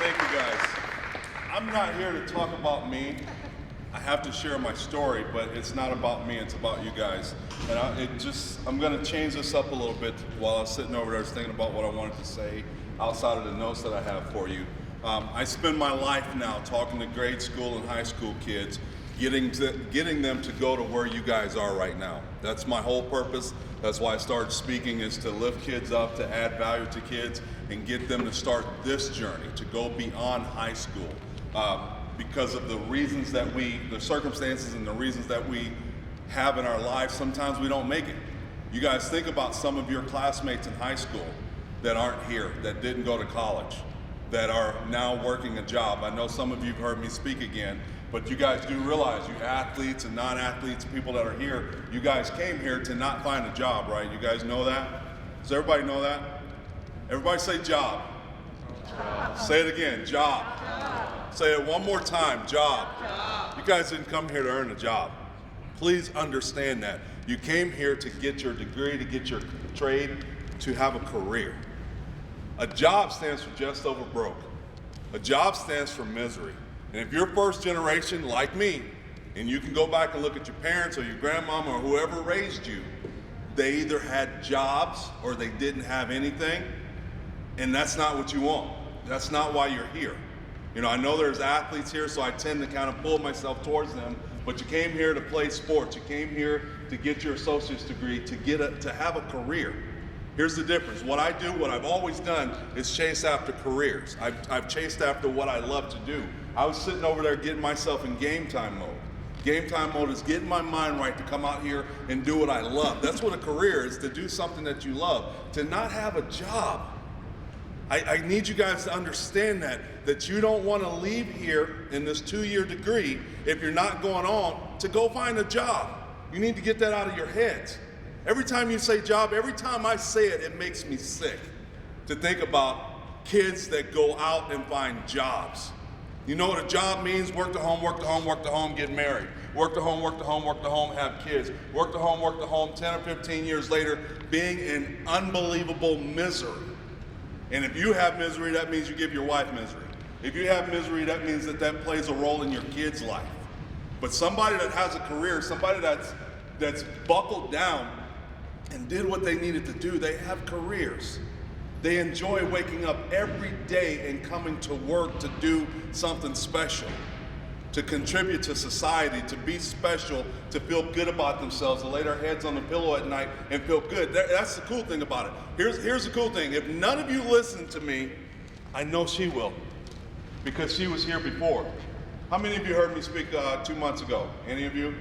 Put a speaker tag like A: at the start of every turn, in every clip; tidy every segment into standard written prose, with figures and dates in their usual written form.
A: Thank you guys. I'm not here to talk about me. I have to share my story, but it's not about me, it's about you guys. And I'm gonna change this up a little bit. While I was sitting over there, I was thinking about what I wanted to say outside of the notes that I have for you. I spend my life now talking to grade school and high school kids, getting them to go to where you guys are right now. That's my whole purpose. That's why I started speaking, is to lift kids up, to add value to kids, and get them to start this journey, to go beyond high school. Because of the reasons that the circumstances and the reasons that we have in our lives, sometimes we don't make it. You guys think about some of your classmates in high school that aren't here, that didn't go to college, that are now working a job. I know some of you have heard me speak again, but you guys do realize, you athletes and non-athletes, people that are here, you guys came here to not find a job, right? You guys know that? Does everybody know that? Everybody say job. Job. Say it again, job. Job. Say it one more time, job. Job. You guys didn't come here to earn a job. Please understand that. You came here to get your degree, to get your trade, to have a career. A job stands for just over broke. A job stands for misery. And if you're first generation like me, and you can go back and look at your parents or your grandmama or whoever raised you, they either had jobs or they didn't have anything, and that's not what you want. That's not why you're here. You know, I know there's athletes here, so I tend to kind of pull myself towards them, but you came here to play sports. You came here to get your associate's degree, to have a career. Here's the difference. What I do, what I've always done, is chase after careers. I've chased after what I love to do. I was sitting over there getting myself in game time mode. Game time mode is getting my mind right to come out here and do what I love. That's what a career is, to do something that you love. To not have a job. I need you guys to understand that you don't want to leave here in this 2-year degree if you're not going on to go find a job. You need to get that out of your heads. Every time you say job, every time I say it, it makes me sick to think about kids that go out and find jobs. You know what a job means? Work to home, work to home, work to home, get married. Work to home, work to home, work to home, have kids. Work to home, 10 or 15 years later, being in unbelievable misery. And if you have misery, that means you give your wife misery. If you have misery, that means that plays a role in your kid's life. But somebody that has a career, somebody that's buckled down and did what they needed to do, they have careers. They enjoy waking up every day and coming to work to do something special, to contribute to society, to be special, to feel good about themselves, to lay their heads on the pillow at night and feel good. That's the cool thing about it. Here's the cool thing. If none of you listen to me, I know she will, because she was here before. How many of you heard me speak 2 months ago? Any of you?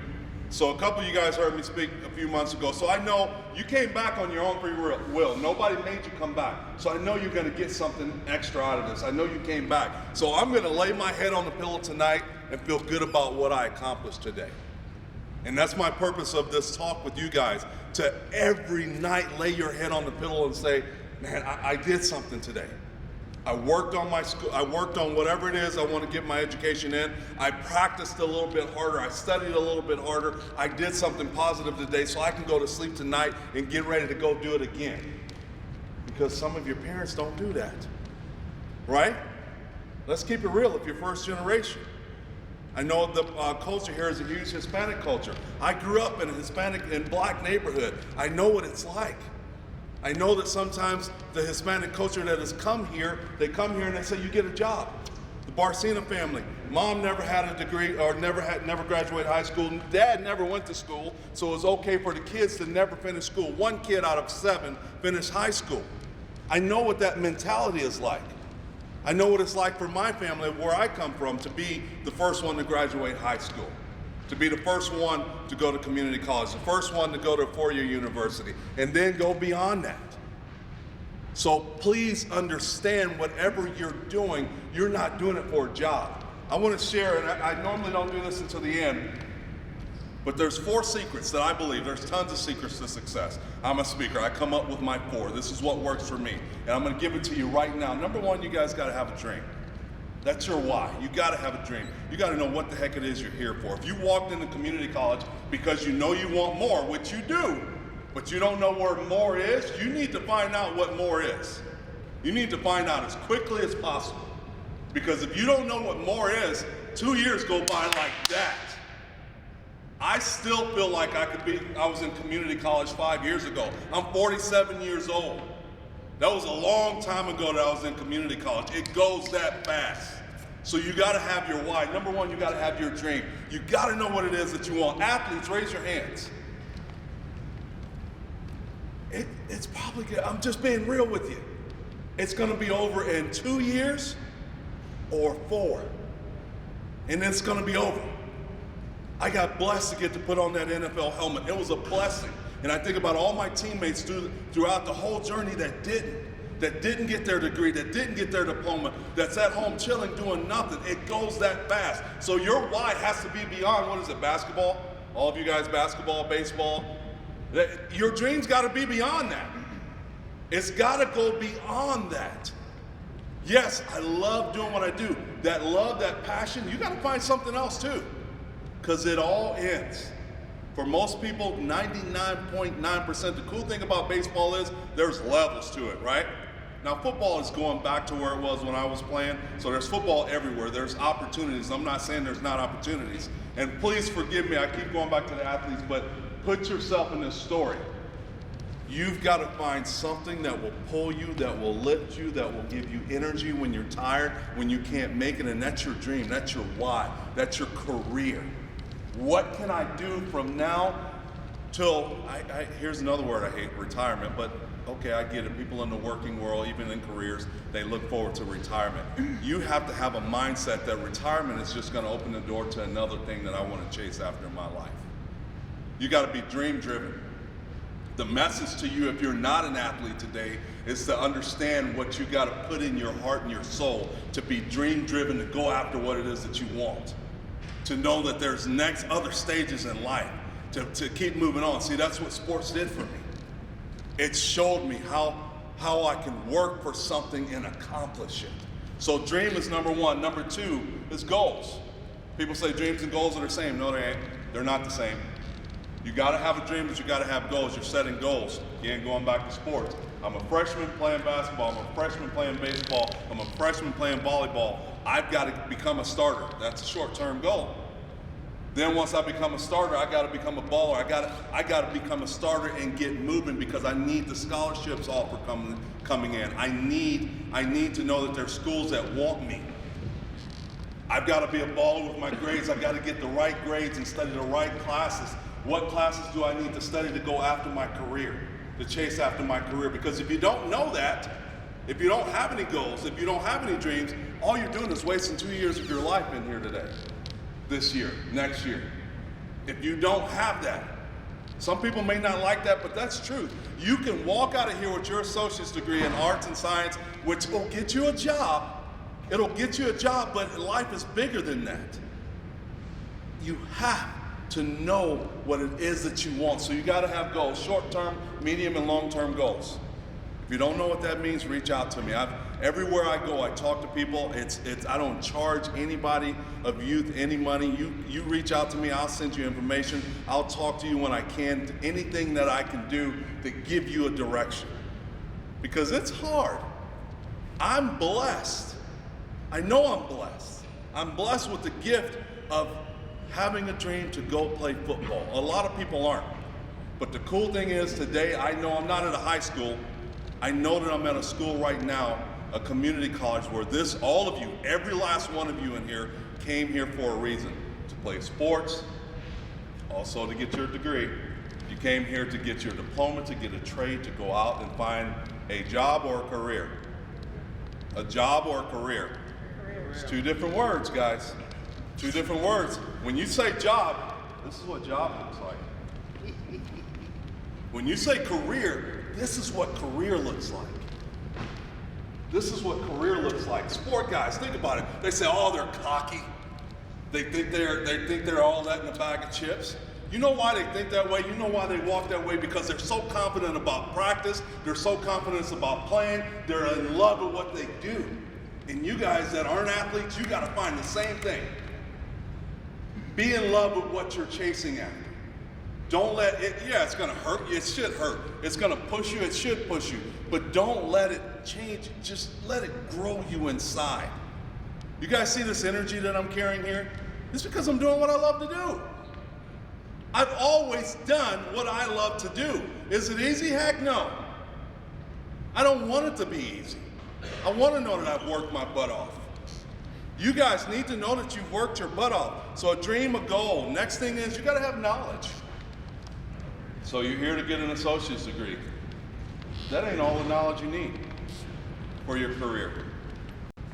A: So a couple of you guys heard me speak a few months ago. So I know you came back on your own free will. Nobody made you come back. So I know you're going to get something extra out of this. I know you came back. So I'm going to lay my head on the pillow tonight and feel good about what I accomplished today. And that's my purpose of this talk with you guys, to every night lay your head on the pillow and say, man, I did something today. I worked on my school, I worked on whatever it is I want to get my education in. I practiced a little bit harder, I studied a little bit harder. I did something positive today so I can go to sleep tonight and get ready to go do it again. Because some of your parents don't do that, right? Let's keep it real if you're first generation. I know the culture here is a huge Hispanic culture. I grew up in a Hispanic and black neighborhood. I know what it's like. I know that sometimes the Hispanic culture that has come here, they come here and they say, you get a job. The Barcena family, mom never had a degree or never graduated high school. Dad never went to school, so it was okay for the kids to never finish school. 1 kid out of 7 finished high school. I know what that mentality is like. I know what it's like for my family, where I come from, to be the first one to graduate high school, to be the first one to go to community college, the first one to go to a 4-year university, and then go beyond that. So please understand, whatever you're doing, you're not doing it for a job. I want to share, and I normally don't do this until the end, but there's 4 secrets that I believe. There's tons of secrets to success. I'm a speaker. I come up with my 4. This is what works for me, and I'm going to give it to you right now. Number 1, you guys got to have a dream. That's your why. You got to have a dream. You got to know what the heck it is you're here for. If you walked into community college because you know you want more, which you do, but you don't know where more is, you need to find out what more is. You need to find out as quickly as possible. Because if you don't know what more is, 2 years go by like that. I still feel like I was in community college 5 years ago. I'm 47 years old. That was a long time ago that I was in community college. It goes that fast. So you gotta have your why. Number one, you gotta have your dream. You gotta know what it is that you want. Athletes, raise your hands. It's probably good. I'm just being real with you. It's gonna be over in 2 years or 4. And it's gonna be over. I got blessed to get to put on that NFL helmet. It was a blessing. And I think about all my teammates throughout the whole journey that didn't get their degree, that didn't get their diploma, that's at home chilling, doing nothing. It goes that fast. So your why has to be beyond, what is it, basketball? All of you guys, basketball, baseball? Your dream's gotta be beyond that. It's gotta go beyond that. Yes, I love doing what I do. That love, that passion, you gotta find something else too. Because it all ends. For most people, 99.9%, the cool thing about baseball is there's levels to it, right? Now football is going back to where it was when I was playing, so there's football everywhere. There's opportunities. I'm not saying there's not opportunities. And please forgive me, I keep going back to the athletes, but put yourself in this story. You've got to find something that will pull you, that will lift you, that will give you energy when you're tired, when you can't make it, and that's your dream, that's your why, that's your career. What can I do from now till, here's another word I hate, retirement, but okay, I get it. People in the working world, even in careers, they look forward to retirement. You have to have a mindset that retirement is just going to open the door to another thing that I want to chase after in my life. You got to be dream driven. The message to you, if you're not an athlete today, is to understand what you got to put in your heart and your soul to be dream driven, to go after what it is that you want. To know that there's other stages in life, to keep moving on. See, that's what sports did for me. It showed me how I can work for something and accomplish it. So dream is number one. Number two is goals. People say dreams and goals are the same. No, they ain't. They're not the same. You gotta have a dream, but you gotta have goals. You're setting goals. You ain't going back to sports. I'm a freshman playing basketball. I'm a freshman playing baseball. I'm a freshman playing volleyball. I've got to become a starter. That's a short-term goal. Then once I become a starter, I got to become a baller. I got to become a starter and get moving because I need the scholarships offer coming in. I need to know that there's schools that want me. I've got to be a baller with my grades. I've got to get the right grades and study the right classes. What classes do I need to study to go after my career, to chase after my career? Because if you don't know that, if you don't have any goals, if you don't have any dreams, all you're doing is wasting 2 years of your life in here today, this year, next year. If you don't have that, some people may not like that, but that's true. You can walk out of here with your associate's degree in arts and science, which will get you a job. It'll get you a job, but life is bigger than that. You have to know what it is that you want. So you got to have goals, short-term, medium, and long-term goals. If you don't know what that means, reach out to me. Everywhere I go, I talk to people. I don't charge anybody of youth any money. You reach out to me, I'll send you information. I'll talk to you when I can. Anything that I can do to give you a direction. Because it's hard. I'm blessed. I know I'm blessed. I'm blessed with the gift of having a dream to go play football. A lot of people aren't. But the cool thing is today, I know I'm not at a high school. I know that I'm at a school right now, a community college, where all of you, every last one of you in here, came here for a reason. To play sports, also to get your degree. You came here to get your diploma, to get a trade, to go out and find a job or a career. A job or a career. It's two different words, guys. Two different words. When you say job, this is what job looks like. When you say career, this is what career looks like. This is what career looks like. Sport guys, think about it. They say, oh, they're cocky. They think they're all that in a bag of chips. You know why they think that way? You know why they walk that way? Because they're so confident about practice. They're so confident about playing. They're in love with what they do. And you guys that aren't athletes, you got to find the same thing. Be in love with what you're chasing after. Don't let it, it's gonna hurt you, it should hurt. It's gonna push you, it should push you. But don't let it change, just let it grow you inside. You guys see this energy that I'm carrying here? It's because I'm doing what I love to do. I've always done what I love to do. Is it easy? Heck no. I don't want it to be easy. I want to know that I've worked my butt off. You guys need to know that you've worked your butt off. So a dream, a goal. Next thing is you got to have knowledge. So you're here to get an associate's degree. That ain't all the knowledge you need for your career.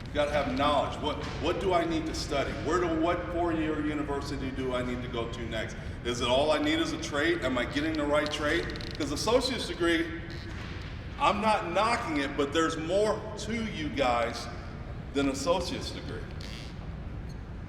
A: You got to have knowledge. What do I need to study? What four-year university do I need to go to next? Is it all I need is a trade? Am I getting the right trade? Because associate's degree, I'm not knocking it, but there's more to you guys than associate's degree.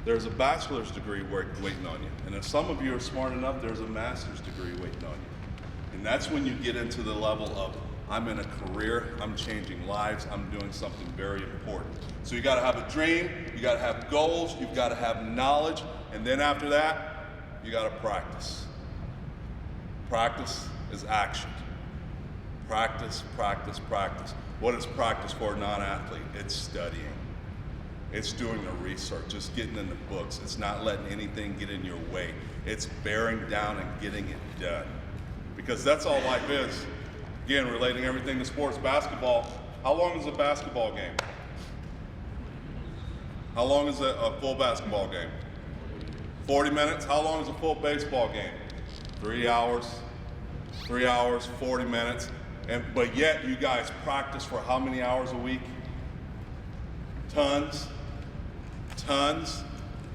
A: There's a bachelor's degree waiting on you. And if some of you are smart enough, there's a master's degree waiting on you. And that's when you get into the level of, I'm in a career, I'm changing lives, I'm doing something very important. So you gotta have a dream, you gotta have goals, you've gotta have knowledge, and then after that, you gotta practice. Practice is action. Practice, practice, practice. What is practice for a non-athlete? It's studying. It's doing the research, it's getting in the books. It's not letting anything get in your way. It's bearing down and getting it done. Because that's all life is. Again, relating everything to sports. Basketball, how long is a basketball game? How long is a full basketball game? 40 minutes. How long is a full baseball game? 3 hours. 3 hours, 40 minutes. But yet you guys practice for how many hours a week? Tons.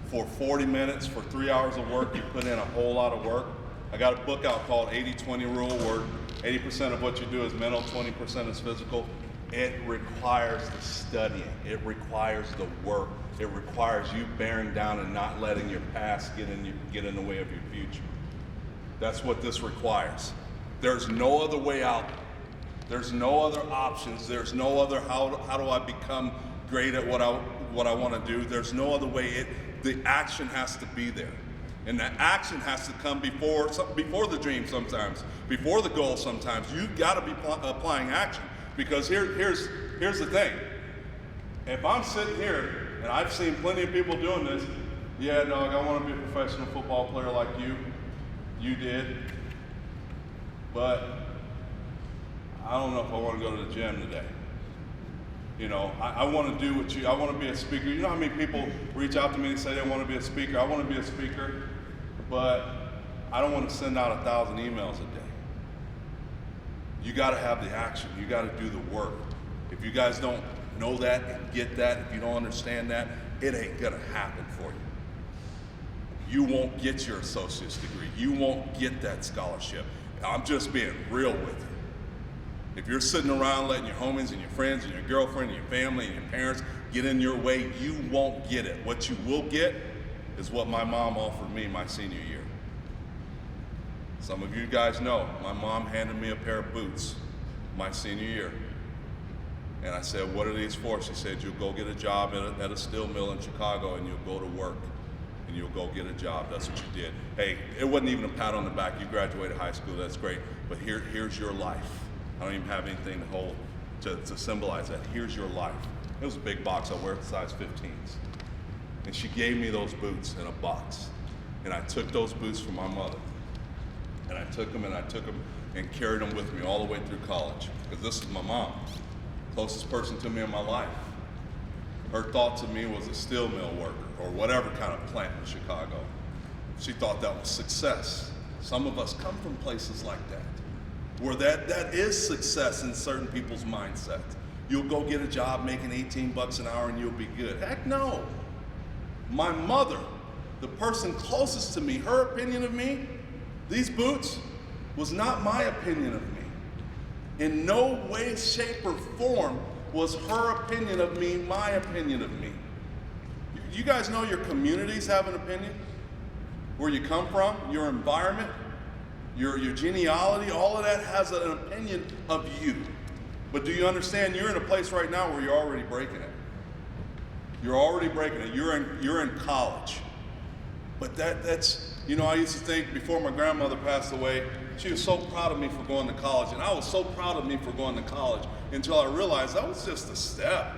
A: For 40 minutes, for 3 hours of work, you put in a whole lot of work. I got a book out called 80-20 Rule, where 80% of what you do is mental, 20% is physical. It requires the studying. It requires the work. It requires you bearing down and not letting your past get in the way of your future. That's what this requires. There's no other way out. There's no other options. There's no other how do I become great at what I want to do. There's no other way. The action has to be there. And the action has to come before the dream sometimes, before the goal sometimes. You've got to be applying action. Because here's the thing. If I'm sitting here, and I've seen plenty of people doing this, yeah, dog, I want to be a professional football player like you. You did. But I don't know if I want to go to the gym today. You know, I want to do I want to be a speaker. You know how many people reach out to me and say they want to be a speaker? I want to be a speaker, but I don't want to send out 1,000 emails a day. You got to have the action. You got to do the work. If you guys don't know that and get that, if you don't understand that, it ain't going to happen for you. You won't get your associate's degree. You won't get that scholarship. I'm just being real with you. If you're sitting around letting your homies and your friends and your girlfriend and your family and your parents get in your way, you won't get it. What you will get is what my mom offered me my senior year. Some of you guys know, my mom handed me a pair of boots my senior year. And I said, what are these for? She said, you'll go get a job at a steel mill in Chicago and you'll go to work and you'll go get a job. That's what you did. Hey, it wasn't even a pat on the back. You graduated high school, that's great. But here's your life. I don't even have anything to hold to symbolize that. Here's your life. It was a big box. I wear size 15s. And she gave me those boots in a box. And I took those boots from my mother. And I took them and carried them with me all the way through college. Because this is my mom, closest person to me in my life. Her thought to me was a steel mill worker or whatever kind of plant in Chicago. She thought that was success. Some of us come from places like that, where that is success in certain people's mindset. You'll go get a job making 18 bucks an hour and you'll be good. Heck no. My mother, the person closest to me, her opinion of me, these boots, was not my opinion of me. In no way, shape, or form was her opinion of me my opinion of me. You guys know your communities have an opinion? Where you come from, your environment, your genealogy, all of that has an opinion of you. But do you understand you're in a place right now where you're already breaking it? You're already breaking it. You're in college. But that's, you know, I used to think before my grandmother passed away, she was so proud of me for going to college. And I was so proud of me for going to college until I realized that was just a step.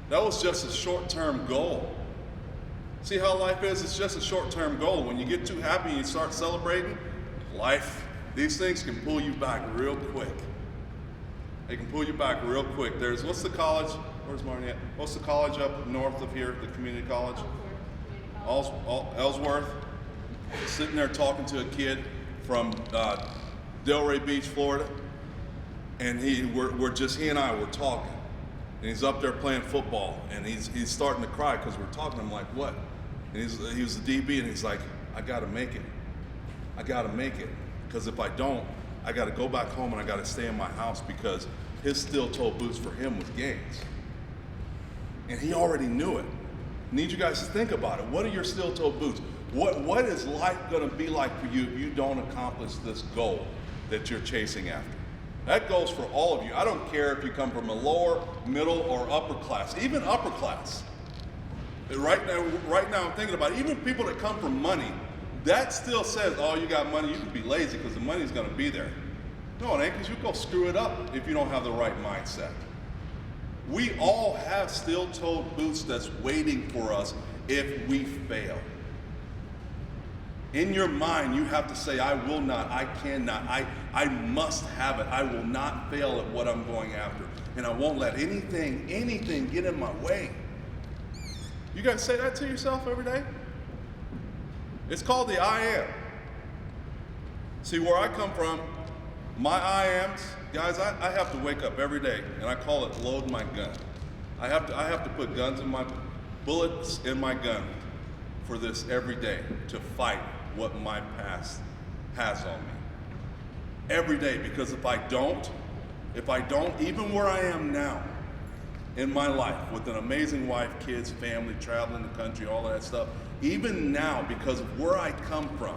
A: That was just a short-term goal. See how life is? It's just a short-term goal. When you get too happy and you start celebrating, these things can pull you back real quick. They can pull you back real quick. What's the college? Where's Marnie at? What's the college up north of here, the community college? Ellsworth. Sitting there talking to a kid from Delray Beach, Florida, and he and I were talking, and he's up there playing football, and he's starting to cry because we're talking. I'm like, what? And he was a DB, and he's like, I gotta make it. I gotta make it, because if I don't, I gotta go back home and I gotta stay in my house, because his steel-toe boots for him was gains, and he already knew it. I need you guys to think about it. What are your steel-toe boots? What is life going to be like for you if you don't accomplish this goal that you're chasing after? That goes for all of you. I don't care if you come from a lower, middle, or upper class, even upper class. Right now I'm thinking about it. Even people that come from money, that still says, oh, you got money, you can be lazy because the money's going to be there. No, it ain't, because you go screw it up if you don't have the right mindset. We all have steel-toed boots that's waiting for us if we fail. In your mind, you have to say, I will not, I cannot, I must have it. I will not fail at what I'm going after. And I won't let anything get in my way. You guys say that to yourself every day? It's called the I am. See, where I come from, my I ams, guys, I have to wake up every day, and I call it load my gun. I have to put bullets in my gun for this every day, to fight what my past has on me. Every day, because if I don't, even where I am now in my life, with an amazing wife, kids, family, traveling the country, all that stuff, even now, because of where I come from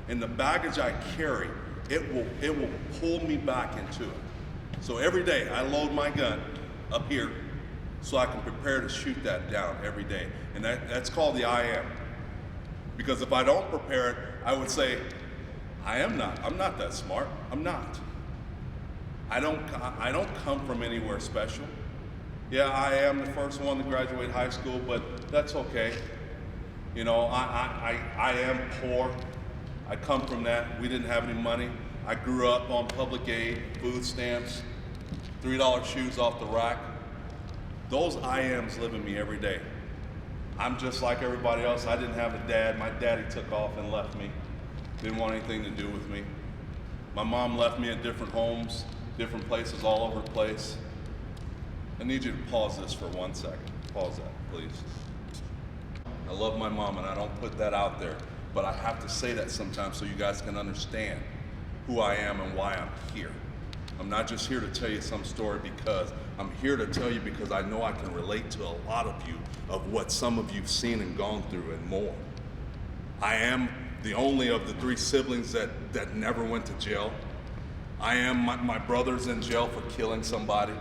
A: and the baggage I carry, it will pull me back into it. So every day I load my gun up here so I can prepare to shoot that down every day. And that's called the I am. Because if I don't prepare it, I would say, I'm not that smart. I'm not. I don't come from anywhere special. Yeah, I am the first one to graduate high school, but that's okay. You know, I am poor. I come from that. We didn't have any money. I grew up on public aid, food stamps, $3 shoes off the rack. Those I ams live in me every day. I'm just like everybody else. I didn't have a dad. My daddy took off and left me. Didn't want anything to do with me. My mom left me in different homes, different places all over the place. I need you to pause this for 1 second. Pause that, please. I love my mom, and I don't put that out there, but I have to say that sometimes so you guys can understand who I am and why I'm here. I'm not just here to tell you some story, because I'm here to tell you because I know I can relate to a lot of you, of what some of you've seen and gone through and more. I am the only of the 3 siblings that never went to jail. I am my brother's in jail for killing somebody.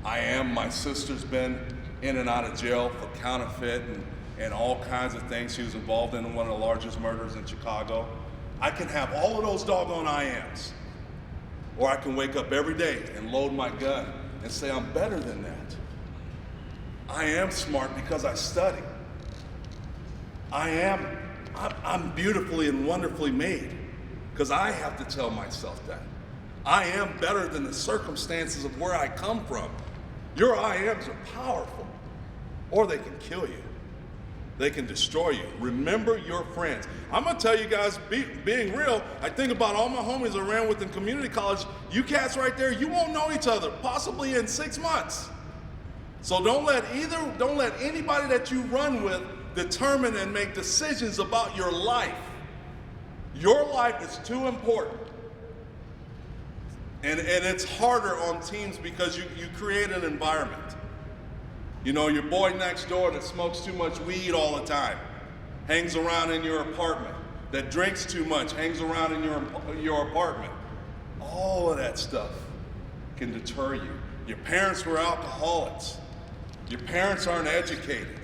A: My sister's been in and out of jail for counterfeit and all kinds of things. She was involved in one of the largest murders in Chicago. I can have all of those doggone I ams. Or I can wake up every day and load my gun and say I'm better than that. I am smart because I study. I'm beautifully and wonderfully made because I have to tell myself that. I am better than the circumstances of where I come from. Your I ams are powerful, or they can kill you. They can destroy you. Remember your friends. I'm gonna tell you guys, being real, I think about all my homies I ran with in community college. You cats right there, you won't know each other, possibly in 6 months. So don't let anybody that you run with determine and make decisions about your life. Your life is too important. And it's harder on teams because you create an environment. You know, your boy next door that smokes too much weed all the time, hangs around in your apartment, that drinks too much, hangs around in your apartment. All of that stuff can deter you. Your parents were alcoholics. Your parents aren't educated.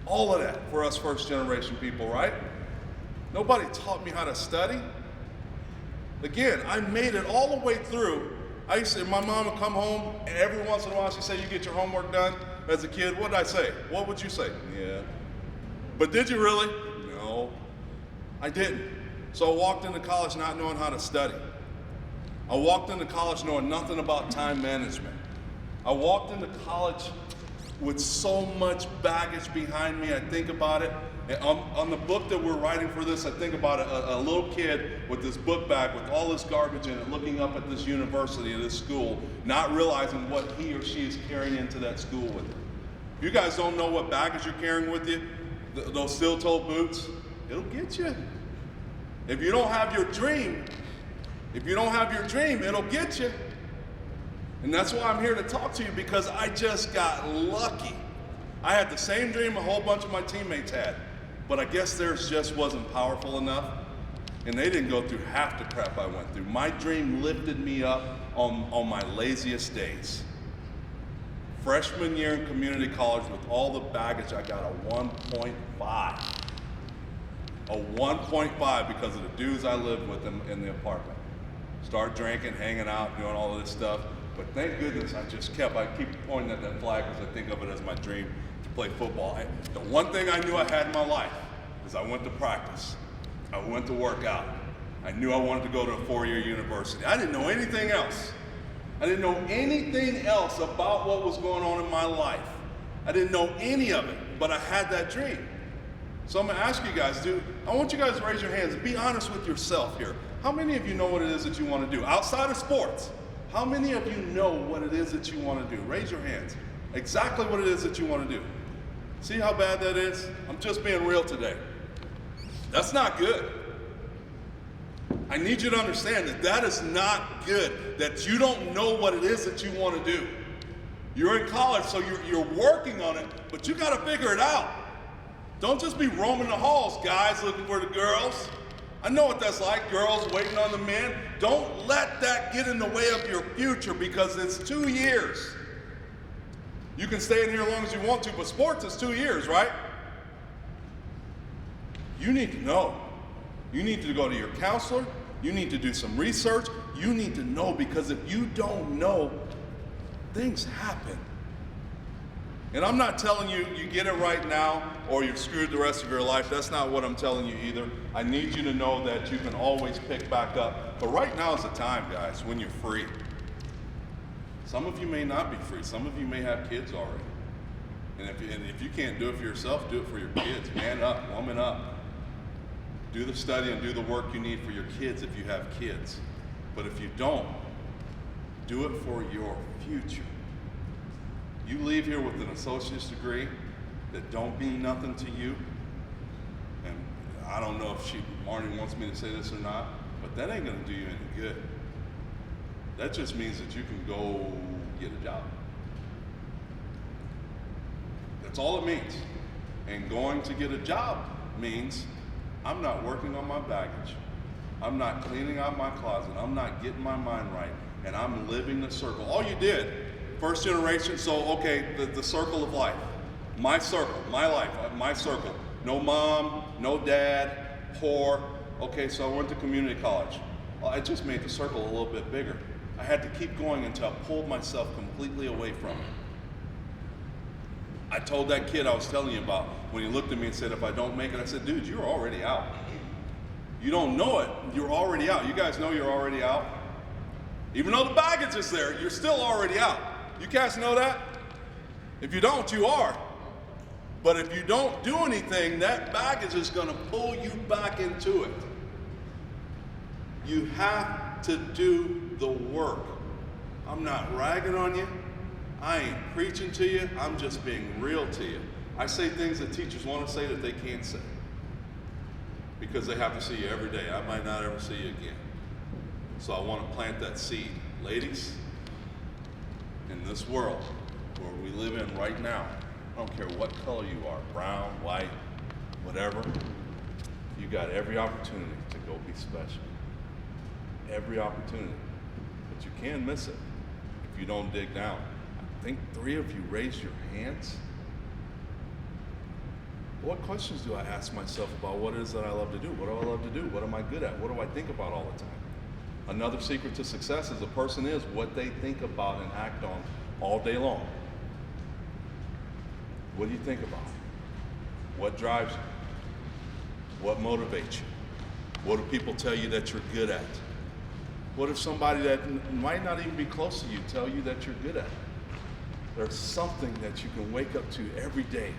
A: All of that for us first generation people, right? Nobody taught me how to study. Again, I made it all the way through. My mom would come home, and every once in a while she'd say, you get your homework done? as a kid? What did I say? What would you say? Yeah. But did you really? No, I didn't. So I walked into college not knowing how to study. I walked into college knowing nothing about time management. I walked into college with so much baggage behind me. I think about it. On the book that we're writing for this, I think about a little kid with this book bag with all this garbage in it, looking up at this university, this school, not realizing what he or she is carrying into that school with them. You guys don't know what baggage you're carrying with you, those steel-toed boots, it'll get you. If you don't have your dream, it'll get you. And that's why I'm here to talk to you, because I just got lucky. I had the same dream a whole bunch of my teammates had, but I guess theirs just wasn't powerful enough, and they didn't go through half the crap I went through. My dream lifted me up on my laziest days. Freshman year in community college, with all the baggage, I got a 1.5. A 1.5 because of the dudes I lived with in the apartment. Start drinking, hanging out, doing all of this stuff. But thank goodness I keep pointing at that flag because I think of it as my dream to play football. The one thing I knew I had in my life is I went to practice. I went to work out. I knew I wanted to go to a 4-year university. I didn't know anything else. I didn't know anything else about what was going on in my life. I didn't know any of it, but I had that dream. So I'm gonna ask you guys, I want you guys to raise your hands and be honest with yourself here. How many of you know what it is that you want to do? Outside of sports, how many of you know what it is that you want to do? Raise your hands. Exactly what it is that you want to do. See how bad that is? I'm just being real today. That's not good. I need you to understand that is not good, that you don't know what it is that you want to do. You're in college, so you're working on it, but you got to figure it out. Don't just be roaming the halls, guys, looking for the girls. I know what that's like, girls waiting on the men. Don't let that get in the way of your future, because it's 2 years. You can stay in here as long as you want to, but sports is 2 years, right? You need to know. You need to go to your counselor. You need to do some research. You need to know, because if you don't know, things happen. And I'm not telling you get it right now or you're screwed the rest of your life. That's not what I'm telling you either. I need you to know that you can always pick back up. But right now is the time, guys, when you're free. Some of you may not be free. Some of you may have kids already. And if you can't do it for yourself, do it for your kids. Man up, woman up. Do the study and do the work you need for your kids if you have kids. But if you don't, do it for your future. You leave here with an associate's degree that don't mean nothing to you, and I don't know if Marnie wants me to say this or not, but that ain't gonna do you any good. That just means that you can go get a job. That's all it means. And going to get a job means I'm not working on my baggage. I'm not cleaning out my closet. I'm not getting my mind right, and I'm living the circle. All you did, first generation, so okay, the circle of life. My circle, my life, my circle. No mom, no dad, poor. Okay, so I went to community college. Well, I just made the circle a little bit bigger. I had to keep going until I pulled myself completely away from it. I told that kid I was telling you about, when he looked at me and said, if I don't make it, I said, dude, you're already out. You don't know it, you're already out. You guys know you're already out? Even though the baggage is there, you're still already out. You guys know that? If you don't, you are. But if you don't do anything, that baggage is going to pull you back into it. You have to do the work. I'm not ragging on you. I ain't preaching to you. I'm just being real to you. I say things that teachers want to say that they can't say, because they have to see you every day. I might not ever see you again. So I want to plant that seed. Ladies, in this world where we live in right now, I don't care what color you are, brown, white, whatever, you got every opportunity to go be special. Every opportunity. But you can miss it if you don't dig down. I think 3 of you raised your hands. What questions do I ask myself about what it is that I love to do? What do I love to do? What am I good at? What do I think about all the time? Another secret to success as a person is what they think about and act on all day long. What do you think about? What drives you? What motivates you? What do people tell you that you're good at? What if somebody that might not even be close to you tell you that you're good at it? There's something that you can wake up to every day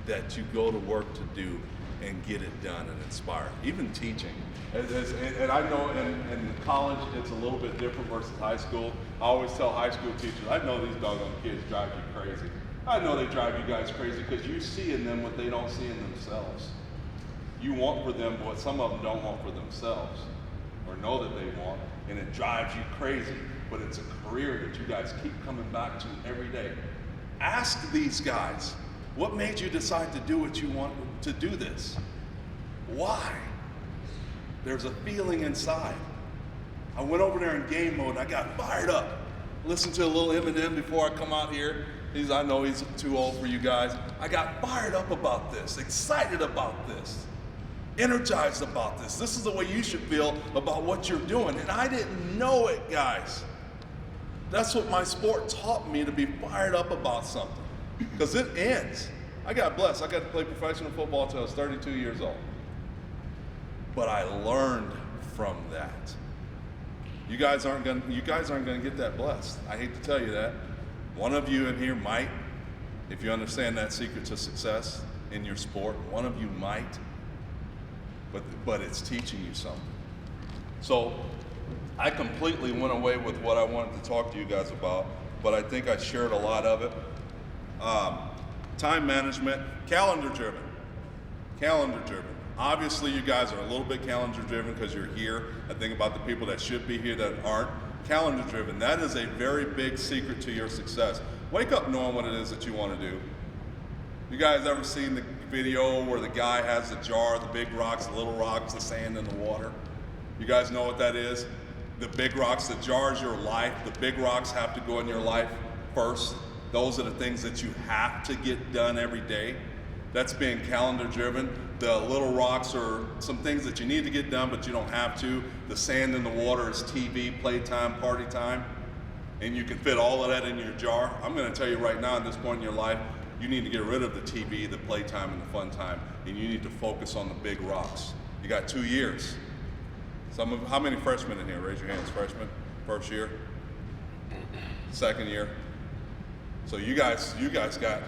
A: that you go to work to do and get it done and inspire. Even teaching. And I know in college it's a little bit different versus high school. I always tell high school teachers, I know these doggone kids drive you crazy. I know they drive you guys crazy because you see in them what they don't see in themselves. You want for them what some of them don't want for themselves or know that they want, and it drives you crazy, but it's a career that you guys keep coming back to every day. Ask these guys, what made you decide to do what you want to do this? Why? There's a feeling inside. I went over there in game mode and I got fired up. Listened to a little Eminem before I come out here. I know he's too old for you guys. I got fired up about this, excited about this, energized about this. This is the way you should feel about what you're doing. And I didn't know it, guys. That's what my sport taught me, to be fired up about something. Because it ends. I got blessed. I got to play professional football until I was 32 years old. But I learned from that. You guys aren't going to get that blessed. I hate to tell you that. One of you in here might, if you understand that secret to success in your sport. One of you might, but it's teaching you something. So I completely went away with what I wanted to talk to you guys about, but I think I shared a lot of it. Time management, calendar driven. Calendar driven. Obviously, you guys are a little bit calendar driven because you're here. I think about the people that should be here that aren't. Calendar driven, that is a very big secret to your success. Wake up knowing what it is that you want to do. You guys ever seen the video where the guy has the jar, the big rocks, the little rocks, the sand, and the water? You guys know what that is? The big rocks, the jar is your life. The big rocks have to go in your life first. Those are the things that you have to get done every day. That's being calendar driven. The little rocks are some things that you need to get done, but you don't have to. The sand and the water is TV, playtime, party time. And you can fit all of that in your jar. I'm going to tell you right now, at this point in your life, you need to get rid of the TV, the playtime, and the fun time, and you need to focus on the big rocks. You got 2 years. How many freshmen in here? Raise your hands. Freshmen? First year? Second year? So you guys got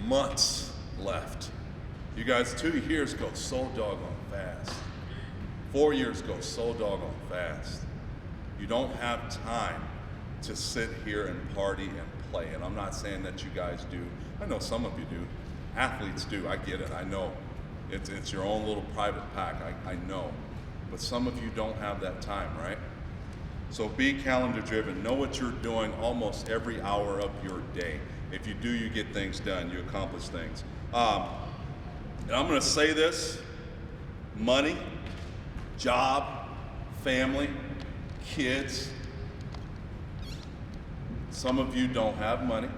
A: months left. You guys, 2 years go so doggone fast. 4 years go so doggone fast. You don't have time to sit here and party and play. And I'm not saying that you guys do. I know some of you do. Athletes do. I get it. I know. It's your own little private pack. I know. But some of you don't have that time, right? So be calendar driven. Know what you're doing almost every hour of your day. If you do, you get things done. You accomplish things. And I'm going to say this: money, job, family, kids. Some of you don't have money.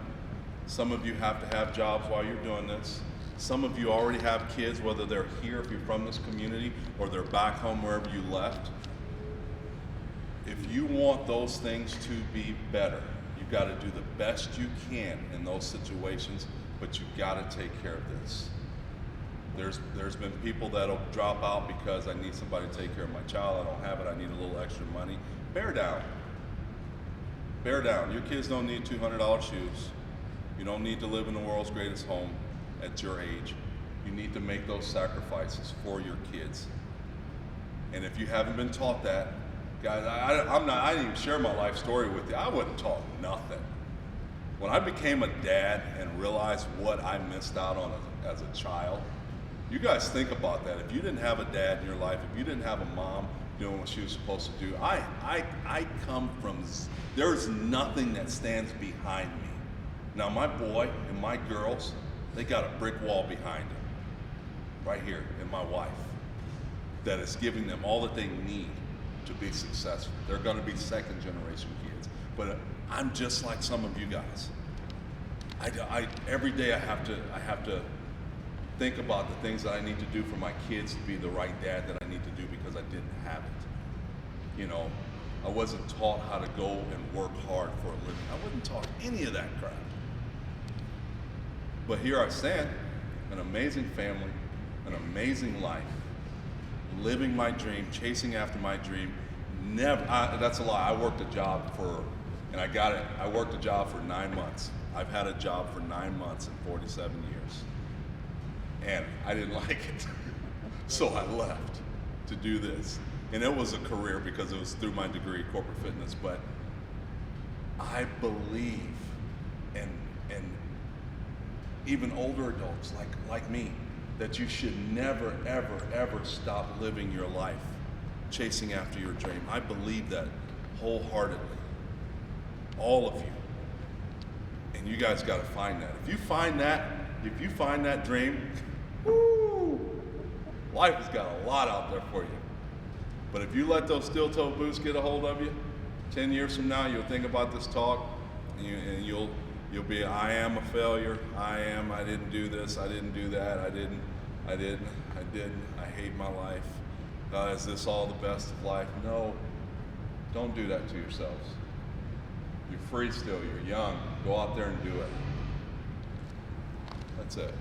A: Some of you have to have jobs while you're doing this. Some of you already have kids, whether they're here if you're from this community or they're back home wherever you left. If you want those things to be better, you've got to do the best you can in those situations, but you've got to take care of this. There's been people that'll drop out because I need somebody to take care of my child, I don't have it, I need a little extra money. Bear down. Bear down. Your kids don't need $200 shoes. You don't need to live in the world's greatest home at your age. You need to make those sacrifices for your kids. And if you haven't been taught that, guys, I didn't even share my life story with you. I wasn't taught nothing. When I became a dad and realized what I missed out on as a child, you guys think about that. If you didn't have a dad in your life, if you didn't have a mom doing what she was supposed to do, I come from, there's nothing that stands behind me. Now my boy and my girls, they got a brick wall behind them, right here, and my wife, that is giving them all that they need to be successful. They're going to be second generation kids, but I'm just like some of you guys. Every day I have to think about the things that I need to do for my kids to be the right dad that I need to do because I didn't have it. You know, I wasn't taught how to go and work hard for a living. I wasn't taught any of that crap. But here I stand, an amazing family, an amazing life, living my dream, chasing after my dream. That's a lie. I worked a job and I got it. I worked a job for 9 months. I've had a job for 9 months in 47 years. And I didn't like it. So I left to do this. And it was a career because it was through my degree, corporate fitness. But I believe, and even older adults like me, that you should never, ever, ever stop living your life, chasing after your dream. I believe that wholeheartedly. All of you. And you guys got to find that. If you find that dream, woo, life has got a lot out there for you. But if you let those steel-toe boots get a hold of you, 10 years from now, you'll think about this talk, and you'll be, I am a failure. I didn't do this. I didn't do that. I hate my life. Is this all the best of life? No, don't do that to yourselves. You're free still. You're young. Go out there and do it. That's it.